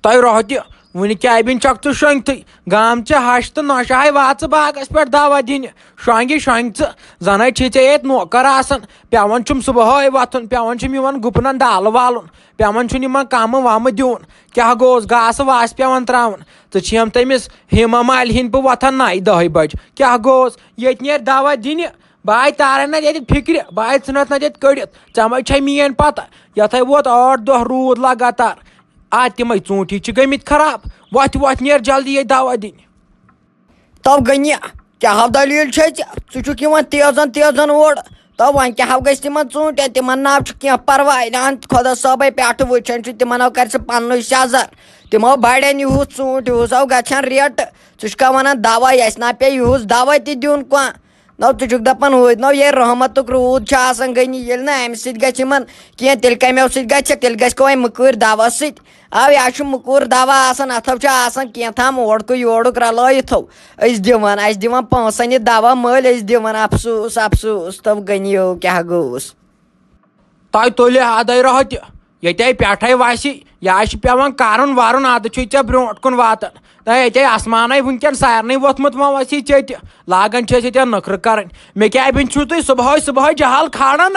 تۄہہِ روٚہ تہِ وٕنہِ کیبِن چھکھ ژٕ شۄنٛگتھٕے گامچہِ ہش تہٕ نۄشہٕ واژٕ باغس پٮ۪ٹھ دوا دِنہِ شۄنٛگہِ شۄنٛگہِ ژٕ زَنَے چھی ژےٚ ییٚتہِ نوکر آسان پٮ۪وان چھُم صُبحٲے وۄتھُن پٮ۪وان چھُم یِمن گُپنن ڈالہٕ والُن پٮ۪وان چھُنہٕ یِمن کَمہٕ وَمہٕ دیُن کیٛاہ گوٚوُس گاسہٕ واسہٕ پٮ۪وان ترٛاوُن ژٕ چھِیم تٔمِس ہیما مالہِ ہِنٛدۍ پٲٹھۍ وۄتھان 9-10 بجہِ کیٛاہ گوٚوُس ییٚتہِ نیرِ دوا دِنہِ بہٕ تارے نہٕ ییٚتہِ فِکرِ بہٕ ژھٕنتھ نہٕ ییٚتہِ کٔڑِتھ ژےٚ مے چھے میٲنۍ پتہ یتھے ووت 8 دۄہ روٗد لگاتار تِمے ژوٗنٛٹھی چھِ گٔمٕتۍ خراب وۄتھ نیر جلدی ییٚتہِ دوا دِنہِ تو گنہِ کیٛاہ دٔلیٖل چھے ژٕ چھُکھ یِوان تیزن اورٕ تو وۄنۍ کیٛاہ گژھِ تِمن ژوٗنٛٹھٮ۪ن تِمن ناو چھُ کینٛہہ پرواے نہٕ خۄدا صٲبے پٮ۪ٹھٕ وٕچھان چھُ تِمن کرِ ژٕ پننُے سیزر تِمو بڑٮ۪ن یِہُس ژوٗنٛٹھۍ یِہُس گژھان ریٹہٕ ژٕ چھُکھا ونان دوا اَسہِ نا پیٚیہِ یِہُس دوا تہِ دیُن کانٛہہ نو ژٕ چھُکھ دپان ہُتہِ نو ییٚلہِ رحمتُک روٗد چھُ آسان گٔنی ییٚلہِ نہٕ اَمہِ سۭتۍ گژھِ یِمن کینٛہہ تیٚلہِ کمیو سۭتۍ گژھِ تیٚلہِ گژھِ وۄنۍ مٔکٕرۍ دوا سۭتۍ یہِ چھُ مٔکوٗر دوا آسان اتھو چھُ آسان کینٛہہ اورکُے یورُک رلٲیِتھو أسۍ دِوان پونٛسن یہِ دوا مٔلۍ أسۍ دِوان افسوٗس تو گٔنِو کیٛاہ گوٚوُس تۄہہِ تُلہِ اَدے روٚہ تہِ ییٚتے پٮ۪ٹھے وسہِ یا چھُ پٮ۪وان کرُن ورُن ادٕ چھُے ژےٚ برونٛٹھ کُن واتان ییٚتے آسمانے وٕنکٮ۪ن سارنٕے ووٚتھمُت وۄنۍ وسی ژےٚ تہِ لاگان چھِ أسۍ ییٚتٮ۪ن نخرٕ کرٕنۍ مےٚ کیٛابِن چھُو تُہۍ صُبحٲے جہل کھالان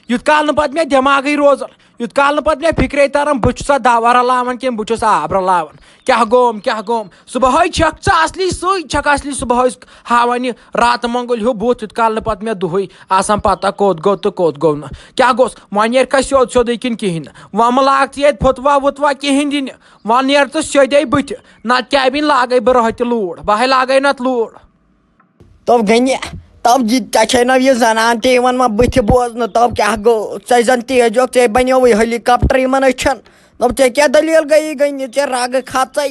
یُتھ کال نہٕ پتہٕ مےٚ دٮ۪ماغٕے روزان یُتھ کال نہٕ پتہٕ مےٚ فِکرے تران بہٕ چھُسا دوا رلاوان کِنہٕ بہٕ چھُس آب رلاوان کیٛاہ گوٚوُم صُبحٲے چھکھ ژٕ اصلی سۭتۍ چھکھ اصلی صُبحٲے ہاوان یہِ راتہٕ مۄنٛگُل ہیوٗ بُتھ یُتھ کال نہٕ پتہٕ مےٚ دُہٕے آسان پتہ کوٚت گوٚو تہٕ کوٚت گوٚو نہٕ کیٛاہ گوٚژھ وۄنۍ نیرکھا سیوٚدُے کِنہٕ کِہینۍ نہٕ وۄنۍ مہ لاگ ژٕ ییٚتہِ پھُتوا وُتوا کِہینۍ دِنہِ وۄنۍ نیر ژٕ سیوٚدے بٕتھِ نتہٕ کیبِن لاگے بہٕ روٚہ تہِ لوٗر بہے لاگے نتہٕ لوٗر تو گنہِ تو ژےٚ چھے نہ یہِ زنان تہِ یِوان وۄنۍ بٕتھِ بوزنہٕ تو کیٛاہ گوٚو ژےٚ زن تیزیوکھ ژےٚ بنیووُے ہیلی کاپٹر یِمن أچھن دوٚپ ژےٚ کیٛاہ دٔلیٖل گٔیی گٔنہِ ژےٚ رگہٕ کھژے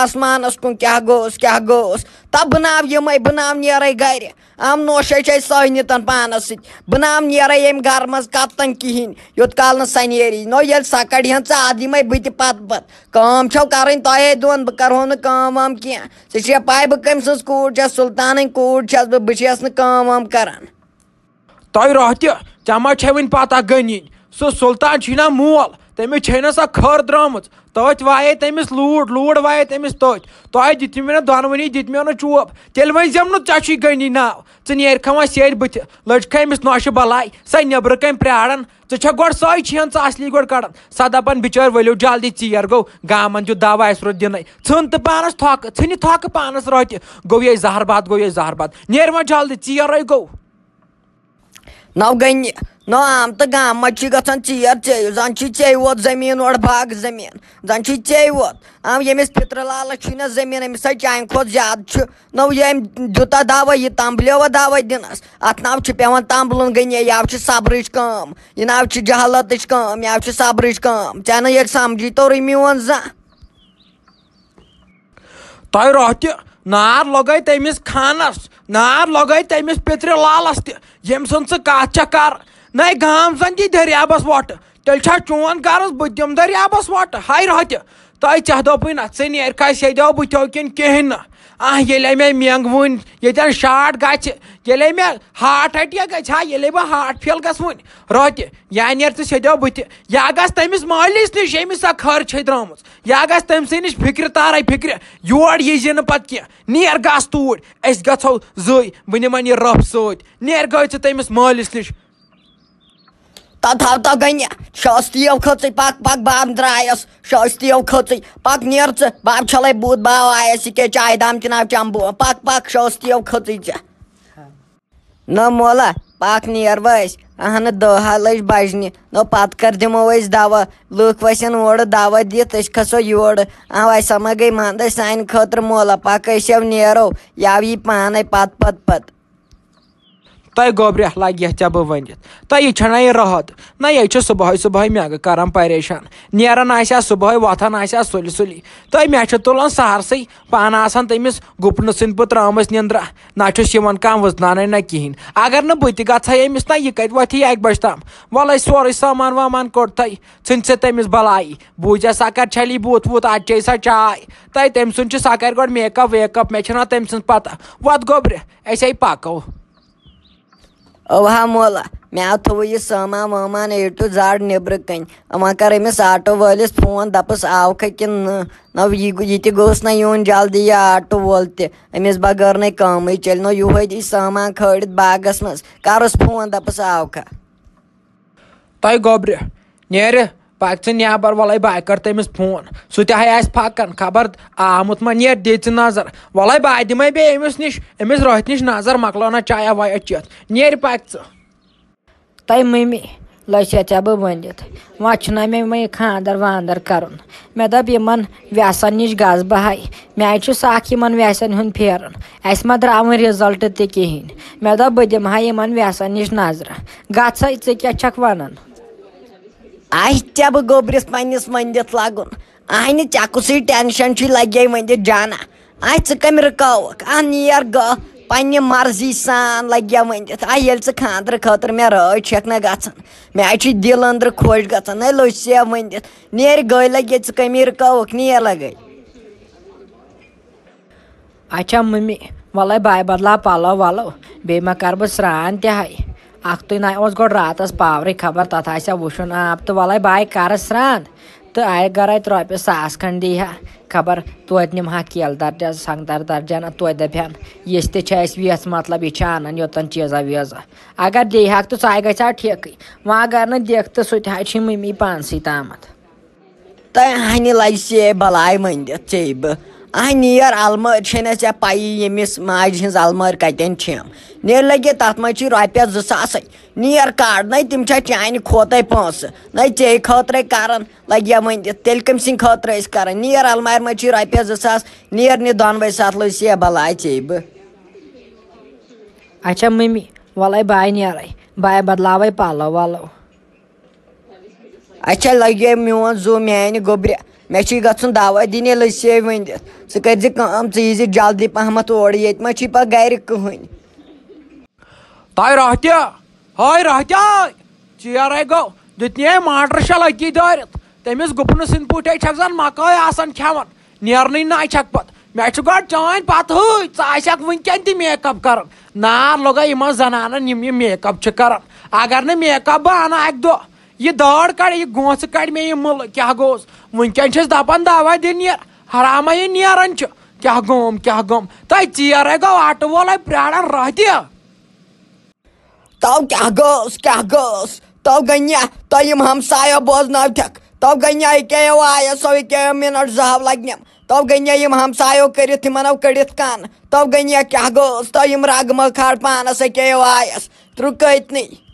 آسمانس کُن کیٛاہ گوٚوُس تب بہٕ ناو نیرے گرِ نوشے چھے سٲنِتن پانس سۭتۍ بہٕ ناو نیرے ییٚمہِ گرٕ منٛز کتن کِہینۍ یوٚت کال نہٕ سۄ نیری نو ییٚلہِ سۄ کڑِہن ژٕ ادٕ یِمے بہٕ تہِ پتہٕ کٲم چھو کرٕنۍ تۄہے دۄن بہٕ کرہو نہٕ کٲم وٲم کینٛہہ ژےٚ چھے پاے بہٕ کٔمۍ سٕنٛز کوٗر چھس سُلطانٕنۍ کوٗر چھس بہٕ چھس نہٕ کٲم وٲم کران تۄہہِ روٚہ تہِ ژےٚ ما چھے وۄنۍ پتہ گٔنِنۍ سُہ سُلطان چھُے نا مول تٔمِس چھے نہ سۄ کھٔر درٛٲمٕژ تٔتھۍ وایے تٔمِس لوٗڈ وایے تٔمِس تٔتھۍ تۄہہِ دِتِو مےٚ نہٕ دۄنوٕنی دِتۍ نہٕ چوب تیٚلہِ ؤنۍزٮ۪م نہٕ ژےٚ چھُے گٔنی ناو ژٕ نیرکھا وۄنۍ سیرِ بٕتھِ لٔجکھا أمِس نوشہِ بلاے سۄ نیٚبرٕ کَنۍ پیاران ژٕ چھکھ گۄڈٕ سۄے چھِین ژٕ اصلی گۄڈٕ کڑان سۄ دپان بِچٲرۍ ؤلِو جلدی ژیر گوٚو گامن دیُت دوا اَسہِ روٚد دِنَے ژھٕن تہٕ پانس تھۄکہٕ ژھٕنہِ تھۄکہٕ پانس روٚہ تہِ گوٚو یے زہر باد نیر وۄنۍ جلدی ژیرے گوٚو نو گنہِ نو عام تہٕ گام منٛز چھِ گژھان ژیر زن چھُے ژےٚ ووت زٔمیٖن اورٕ باغ زٔمیٖن زن چھُے ژےٚ ووت ییٚمِس پِترٕ لالس چھُے نہ زٔمیٖن أمِس ہے چانہِ کھۄتہٕ زیادٕ چھُ نو ییٚمۍ دیُتا دوا یہِ تمبلیوا دوا دِنس اتھ ناو چھُ پیوان تمبلُن گٔنے یَو چھِ صبرٕچ کٲم یہِ ناو چھِ جہالتٕچ کٲم یَو چھِ صبرٕچ کٲم ژےٚ نہٕ ییٚلہِ سمجھی توٚرُے میون زانٛہہ تۄہہِ روٚہ تہِ نار لوگے تٔمِس خانس نار لوگے تٔمِس پِترِ لالس تہِ ییٚمہِ سُنٛد ژٕ کتھ چھکھ کران نَے گام زن دی دٔریابس وۄٹہٕ تیٚلہِ چھا چون غرض بہٕ دِمہٕ دٔریابس وۄٹہٕ ہاے روٚہ تہِ تۄہہِ ژےٚ دوٚپُے نہ ژٕ نیرکھا سیٚدیو بٕتھیو کِنہٕ کِہینۍ نہٕ ییٚلے مےٚ مینٛگ وٕنۍ ییٚتٮ۪ن شاٹ گژھِ ییٚلے مےٚ ہاٹ اٹیک گژھِ ہا ییٚلے بہٕ ہاٹ فیل گژھٕ وٕنۍ روٚہ تہِ یا نیر ژٕ سیٚدیو بٕتھِ یا گژھ تٔمِس مٲلِس نِش ییٚمِس سۄ کھٔر چھے درٛٲمٕژ یا گژھ تٔمۍ سٕے نِش فِکرِ تارے فِکرِ یور ییٖزِ نہٕ پتہٕ کینٛہہ نیر گژھ توٗرۍ أسۍ گژھو زٕے بہٕ نِمن یہِ رۄپھ سۭتۍ نیر گٔے ژٕ تٔمِس مٲلِس نِش تو گنہِ شٲستِیو کھٔژٕے پک باب درٛایس شٲستِیو کھٔژٕے پک نیر ژٕ باب چھلے بوٗد باو آیس یہِ کیٛاہ چایہِ دام چناو چمبو پک شٲستِیو کھٔژٕے ژےٚ نہ مولا پک نیر وٲسۍ اہنہٕ 10 لٔج بجنہِ نو پتہٕ کر دِمو أسۍ دوا لُکھ ؤسن اورٕ دوا دِتھ أسۍ کھسو یورٕ ویسا ما گٔے منٛدے سانہِ خٲطرٕ مولا پک أسۍ نیرو یَو یی پانے پتہٕ تۄہہِ گوٚبرِ لگہِ ژےٚ بہٕ ؤنِتھ تۄہہِ یہِ چھَنا یہِ رٲت نہ یے چھُ صُبحٲے مٮ۪گہٕ کران پریشان نیران آسہِ ہا صُبحٲے وۄتھان آسہِ ہا سُلہِ تۄہہِ مےٚ چھُ تُلان سہرسٕے پانہٕ آسان تٔمِس گُپنہٕ سٕنٛدۍ پٲٹھۍ ترٲمٕژ نِندرا نہ چھُس یِوان کانٛہہ وٕزنانے نہ کِہینۍ اگر نہٕ بہٕ تہِ گژھے أمِس نہ یہِ کتہِ وۄتھی 1 بجہِ تام وَلے سورُے سامان وامان کوٚڑتھٕے ژھٕنۍ ژےٚ تٔمِس بلایی بوٗزیا سۄ کر چھلی بوٗت ووٗت اَدٕ چے سۄ چاے تۄہہِ تٔمۍ سُنٛد چھُ سۄ کرِ گۄڈٕ میک اپ ویک اپ مےٚ چھَنا تٔمۍ سٕنٛز پتہ وۄتھ گوٚبرِ أسے پکو اوہا مولا مےٚ تھوٚو یہِ سامان وامان A to Z نیٚبرٕ کَنۍ وۄنۍ کَر أمِس آٹو وٲلِس فون دَپُس آوکھا کِنہٕ نہ یہِ تہِ گوٚژھ نہ یُن جلدی یہِ آٹو وول تہِ أمِس بغٲر نَے کٲمٕے چَلہِ نہٕ یِہوے دی سامان کھٲلِتھ باغس منٛز کَرُس فون دَپُس آوکھا تۄہہِ گوٚبرِ نیرِ پَکہِ ژٕ نیبر وَلَے بہٕ کَرٕ تٔمِس فون سُہ تہِ ہے آسہِ پھکان خبر آمُت ما نیرِ دِ ژٕ نظر وَلَے بہٕ دِمَے بیٚیہِ أمِس نِش أمِس روہِت نِش نظر مۄکلو نہ چایا وایا چٮ۪تھ نیرِ پَکہِ ژٕ تۄہہِ مٔمی لٔچھا ژےٚ بہٕ ؤنِتھ وۄنۍ چھُنہ مےٚ وۄنۍ خاندر واندر کَرُن مےٚ دوٚپ یِمن ویسن نِش گژھٕ بہٕ ہاے مےٚ حظ چھُ سکھ یِمن ویسن ہُنٛد پھیرُن اَسہِ ما درٛاو وۄنۍ رِزلٹ تہِ کِہینۍ مےٚ دوٚپ بہٕ دِمہٕ ہا یِمن ویسن نِش نظرہ گژھے ژٕ کیٛاہ چھکھ وَنان آسہِ ژےٚ بہٕ گوٚبرِس پنٛنِس ؤنِتھ لَگُن آے نہٕ ژےٚ کُسٕے ٹٮ۪نشَن چھُے لَگے ؤنِتھ جانا آے ژٕ کَمہِ رُکاوُکھ نیر گٔہ پنٛنہِ مرضی سان لَگیا ؤنِتھ ییٚلہِ ژٕ خاندرٕ خٲطرٕ مےٚ رٲچھ چھَکھ نہ گژھان مےٚ حظ چھُ دِل أنٛدرٕ خۄش گژھان ہے لٔسیا ؤنِتھ نیرِ گٔے لَگے ژٕ کَمی رُکاوُکھ نیر لَگے اچھا مٔمی وَلَے بہٕ بدلاو پَلو وَلو بیٚیہِ ما کَرٕ بہٕ سرٛان تہِ ہاے اَکھتُے نہ اوس گۄڈٕ راتَس پاورٕے خبر تَتھ آسہِ ہا وُشُن آب تہٕ وَلَے بہٕ کَرٕ سرٛان تہٕ اَگر اَتہِ رۄپیہِ 1,000 کھنٛڈ دی ہا خبر توتہِ نِمہٕ ہا کیلہٕ درجہ سنٛگتر درجہ توتہِ دَپہِ ہن یِژھ تہِ چھِ اَسہِ ویژھ مطلب یہِ چھِ اَنان یوٚتن چیٖزا ویٖزا اگر دی ہاکھ تہٕ ژٕ گژھِ ہا ٹھیکٕے وۄنۍ اگر نہٕ دِکھ تہٕ سُہ تہِ حظ چھُے مٔمی پانسٕے تامَتھ تۄہہِ ہنہِ لَجہِ سے بَلاے ؤنِتھ ژےٚ بہٕ نیر اَلمٲرۍ چھےٚ نہٕ ژےٚ پَیی ییٚمِس ماجہِ ہِنٛز اَلمٲرۍ کَتٮ۪ن چھَم نیر لَگے تَتھ منٛز چھِ رۄپیَس 2,000 نیر کَڑنَے تِم چھا چانہِ کھوتَے پونٛسہٕ نَے ژےٚ خٲطرَے کَران لَگیا ؤنِتھ تیٚلہِ کٔمۍ سٕنٛدِ خٲطرٕ ٲسۍ کَران نیر اَلمارِ منٛز چھِ رۄپیَس 2,000 نیرنہِ دۄنوَے ساتہٕ لٔسیا بَلاے ژےٚ بہٕ اچھا مٔمی وَلَے بہٕ نیرَے بہٕ بدلاوَے پَلو وَلو اچھا لَگے میون زُو میانہِ گوٚبرِ مےٚ چھُے گژھُن دوا دِنہِ لٔسے ؤنِتھ ژٕ کٔرۍزِ کٲم ژٕ ییٖزِ جلدی پَہمَتھ اورٕ ییٚتہِ ما چھُے پَتہٕ گرِ کٕہٕنۍ تۄہہِ رۄہتہِ ہٲے رۄہتہِ ژیرَے گوٚو دیُتنی ماٹر شَل أتی دٲرِتھ تٔمِس گُپنہٕ سٕنٛدۍ پٲٹھۍ چھَکھ زَن مکٲے آسان کھٮ۪وان نیرنٕے ناے چھَکھ پَتہٕ مےٚ چھُ گۄڈٕ چٲنۍ پَتہٕ ہٕے ژٕ آسٮ۪کھ وٕنکٮ۪ن تہِ میک اپ کَران نار لوٚگا یِمن زَنانن یِم میک اپ چھِ کَران اگر نہٕ میک اپ بہٕ اَنہٕ اَکہِ دۄہ یہِ دٲڑ کَڑِ یہِ گونٛژٕ کَڑِ مےٚ یہِ مٕلہٕ کیٛاہ گوٚوُس وٕنکٮ۪ن چھِس دَپان دوا دِ نیر حراما یہِ نیران چھُ کیٛاہ گوٚم کیٛاہ گوٚم تۄہہِ ژیرَے گوٚو آٹوٗ وولے پرٛاران رۄہتہِ تو کیٛاہ گٔژھ تو گٔنیا تۄہہِ یِم ہمسایو بوزنٲوتھکھ تو گٔنیا ییٚکیٛاہ آیس سۄ ییٚکیٛاہ مِنٹ 2 لَگنٮ۪م تو گٔنیا یِم ہمسایو کٔرِتھ یِمن کٔڑِتھ کَن تو گٔنیا کیٛاہ گٔژھ تو یِم رگہٕ مکھاڑ پانَس ییٚکیٛاہ آیس رُکٲتنٕے